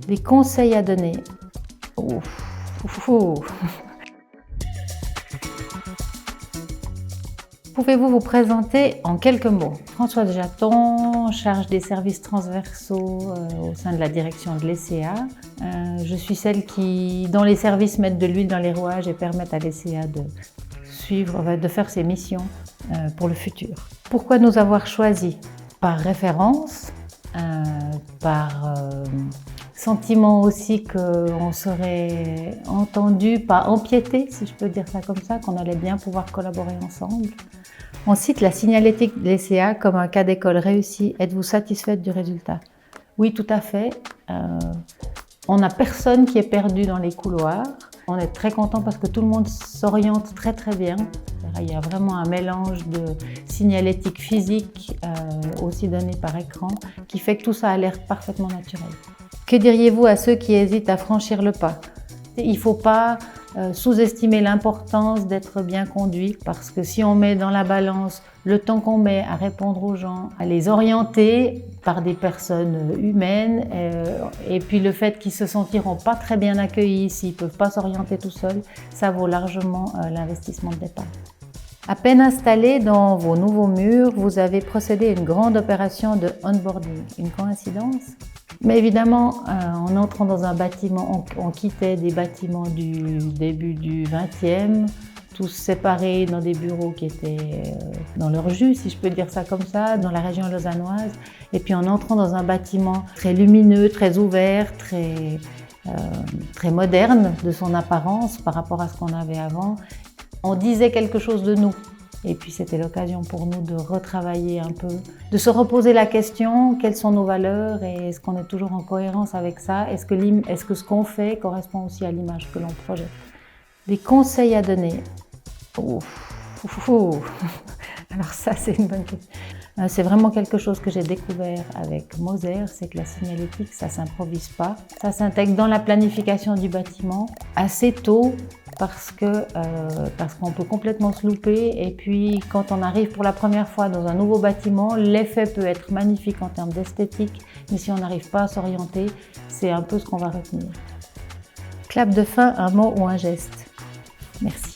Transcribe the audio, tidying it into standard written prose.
Des conseils à donner. Ouf, ouf, ouf. Pouvez-vous vous présenter en quelques mots? Françoise Jaton, charge des services transversaux au sein de la direction de l'ECA. Je suis celle qui, dans les services, mettent de l'huile dans les rouages et permettent à l'ECA de faire ses missions pour le futur. Pourquoi nous avoir choisis? Par référence, par sentiment aussi qu'on serait entendu, pas empiété, si je peux dire ça comme ça, qu'on allait bien pouvoir collaborer ensemble. On cite la signalétique de l'ECA comme un cas d'école réussi. Êtes-vous satisfaite du résultat? Oui, tout à fait. On n'a personne qui est perdu dans les couloirs. On est très content parce que tout le monde s'oriente très très bien. Il y a vraiment un mélange de signalétique physique, aussi donnée par écran, qui fait que tout ça a l'air parfaitement naturel. Que diriez-vous à ceux qui hésitent à franchir le pas? Il ne faut pas sous-estimer l'importance d'être bien conduit, parce que si on met dans la balance le temps qu'on met à répondre aux gens, à les orienter par des personnes humaines, et puis le fait qu'ils se sentiront pas très bien accueillis s'ils ne peuvent pas s'orienter tout seuls, ça vaut largement l'investissement de départ. À peine installé dans vos nouveaux murs, vous avez procédé à une grande opération de onboarding. Une coïncidence? Mais évidemment, en entrant dans un bâtiment, on quittait des bâtiments du début du XXe, tous séparés dans des bureaux qui étaient dans leur jus, si je peux dire ça comme ça, dans la région lausannoise. Et puis en entrant dans un bâtiment très lumineux, très ouvert, très moderne de son apparence par rapport à ce qu'on avait avant, on disait quelque chose de nous. Et puis c'était l'occasion pour nous de retravailler un peu, de se reposer la question, quelles sont nos valeurs et est-ce qu'on est toujours en cohérence avec ça? Est-ce que ce qu'on fait correspond aussi à l'image que l'on projette? Des conseils à donner. Alors ça, c'est une bonne question. C'est vraiment quelque chose que j'ai découvert avec Moser, c'est que la signalétique, ça ne s'improvise pas. Ça s'intègre dans la planification du bâtiment assez tôt, parce qu'on peut complètement se louper, et puis quand on arrive pour la première fois dans un nouveau bâtiment, l'effet peut être magnifique en termes d'esthétique, mais si on n'arrive pas à s'orienter, c'est un peu ce qu'on va retenir. Clap de fin, un mot ou un geste. Merci.